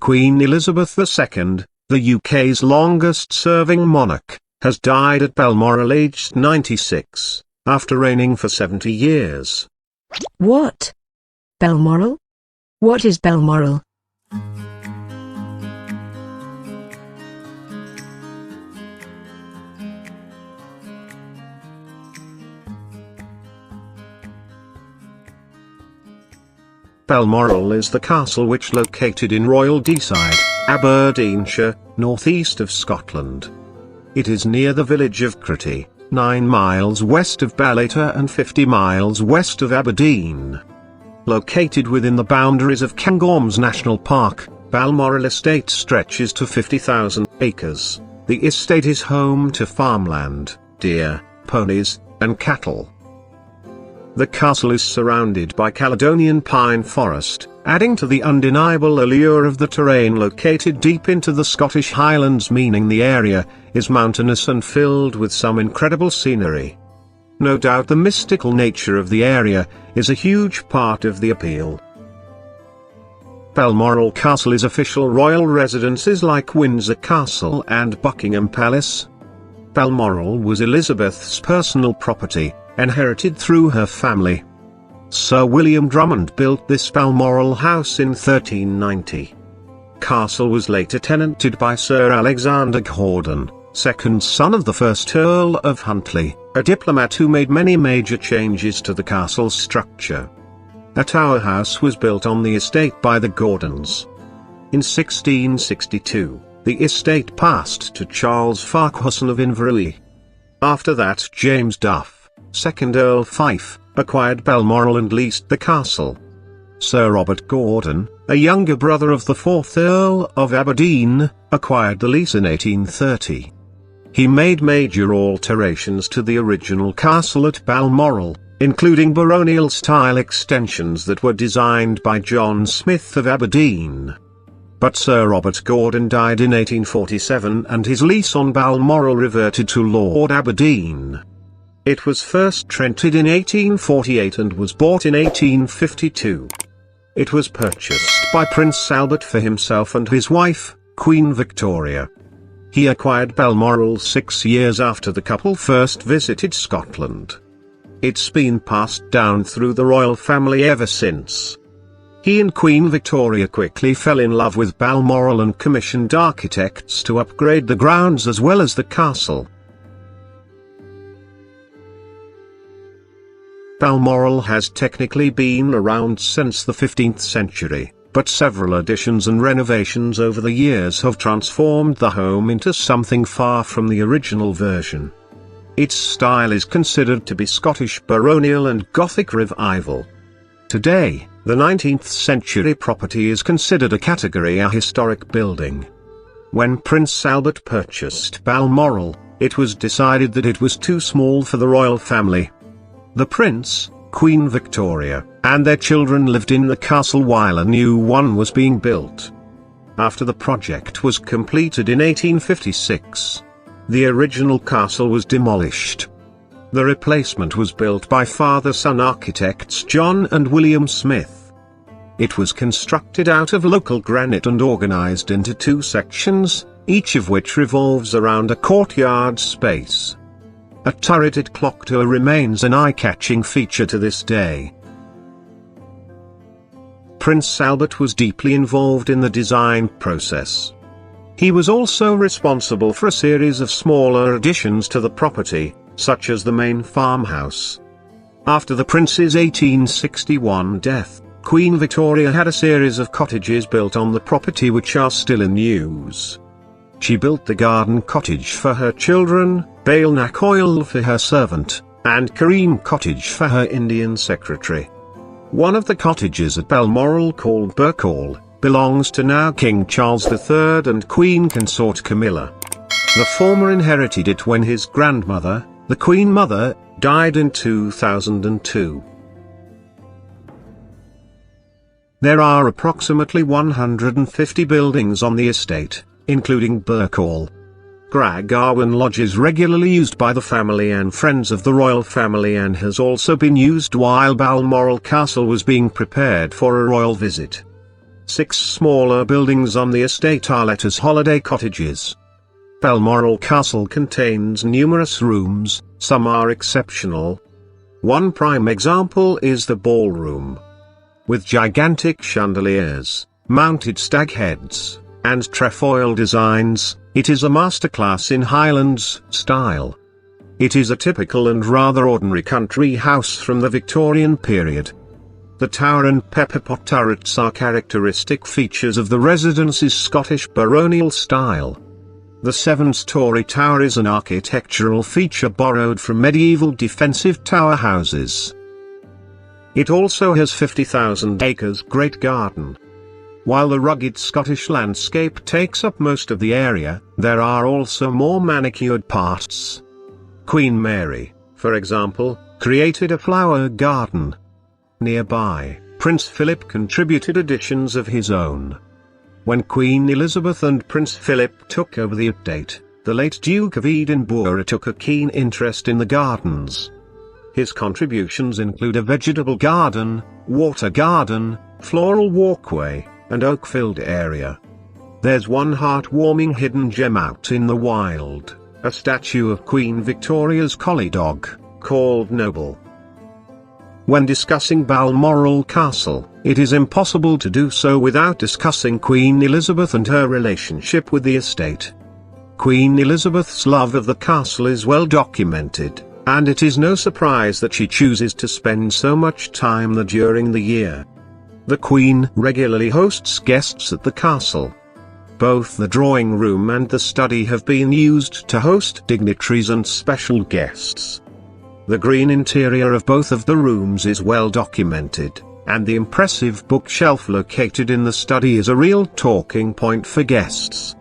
Queen Elizabeth II, the UK's longest-serving monarch, has died at Balmoral aged 96, after reigning for 70 years. What? Balmoral? What is Balmoral? Balmoral is the castle which located in Royal Deeside, Aberdeenshire, northeast of Scotland. It is near the village of Crotty, 9 miles west of Ballater and 50 miles west of Aberdeen. Located within the boundaries of Cairngorms National Park, Balmoral Estate stretches to 50,000 acres. The estate is home to farmland, deer, ponies, and cattle. The castle is surrounded by Caledonian pine forest, adding to the undeniable allure of the terrain located deep into the Scottish Highlands, meaning the area is mountainous and filled with some incredible scenery. No doubt the mystical nature of the area is a huge part of the appeal. Balmoral Castle is official royal residences like Windsor Castle and Buckingham Palace. Balmoral was Elizabeth's personal property, inherited through her family. Sir William Drummond built this Balmoral house in 1390. Castle was later tenanted by Sir Alexander Gordon, second son of the first Earl of Huntly, a diplomat who made many major changes to the castle's structure. A tower house was built on the estate by the Gordons. In 1662, the estate passed to Charles Farquharson of Inverary. After that, James Duff, second Earl Fife, acquired Balmoral and leased the castle. Sir Robert Gordon, a younger brother of the 4th Earl of Aberdeen, acquired the lease in 1830. He made major alterations to the original castle at Balmoral, including baronial-style extensions that were designed by John Smith of Aberdeen. But Sir Robert Gordon died in 1847 and his lease on Balmoral reverted to Lord Aberdeen. It was first rented in 1848 and was bought in 1852. It was purchased by Prince Albert for himself and his wife, Queen Victoria. He acquired Balmoral 6 years after the couple first visited Scotland. It's been passed down through the royal family ever since. He and Queen Victoria quickly fell in love with Balmoral and commissioned architects to upgrade the grounds as well as the castle. Balmoral has technically been around since the 15th century, but several additions and renovations over the years have transformed the home into something far from the original version. Its style is considered to be Scottish baronial and Gothic revival. Today, the 19th century property is considered a Category A historic building. When Prince Albert purchased Balmoral, it was decided that it was too small for the royal family. The Prince, Queen Victoria, and their children lived in the castle while a new one was being built. After the project was completed in 1856, the original castle was demolished. The replacement was built by father-son architects John and William Smith. It was constructed out of local granite and organized into 2 sections, each of which revolves around a courtyard space. A turreted clock tower remains an eye-catching feature to this day. Prince Albert was deeply involved in the design process. He was also responsible for a series of smaller additions to the property, such as the main farmhouse. After the prince's 1861 death, Queen Victoria had a series of cottages built on the property which are still in use. She built the garden cottage for her children, Balnac Oil for her servant, and Kareem Cottage for her Indian secretary. One of the cottages at Balmoral, called Birkhall, belongs to now King Charles III and Queen Consort Camilla. The former inherited it when his grandmother, the Queen Mother, died in 2002. There are approximately 150 buildings on the estate, including Birkhall. Gragarwen Lodge is regularly used by the family and friends of the royal family and has also been used while Balmoral Castle was being prepared for a royal visit. 6 smaller buildings on the estate are let as holiday cottages. Balmoral Castle contains numerous rooms, some are exceptional. One prime example is the ballroom. With gigantic chandeliers, mounted stag heads, and trefoil designs, it is a masterclass in Highlands style. It is a typical and rather ordinary country house from the Victorian period. The tower and pepperpot turrets are characteristic features of the residence's Scottish baronial style. The 7-storey tower is an architectural feature borrowed from medieval defensive tower houses. It also has 50,000 acres great garden. While the rugged Scottish landscape takes up most of the area, there are also more manicured parts. Queen Mary, for example, created a flower garden. Nearby, Prince Philip contributed additions of his own. When Queen Elizabeth and Prince Philip took over the estate, the late Duke of Edinburgh took a keen interest in the gardens. His contributions include a vegetable garden, water garden, floral walkway, and oak-filled area. There's one heartwarming hidden gem out in the wild, a statue of Queen Victoria's collie dog, called Noble. When discussing Balmoral Castle, it is impossible to do so without discussing Queen Elizabeth and her relationship with the estate. Queen Elizabeth's love of the castle is well documented, and it is no surprise that she chooses to spend so much time there during the year. The Queen regularly hosts guests at the castle. Both the drawing room and the study have been used to host dignitaries and special guests. The green interior of both of the rooms is well documented, and the impressive bookshelf located in the study is a real talking point for guests.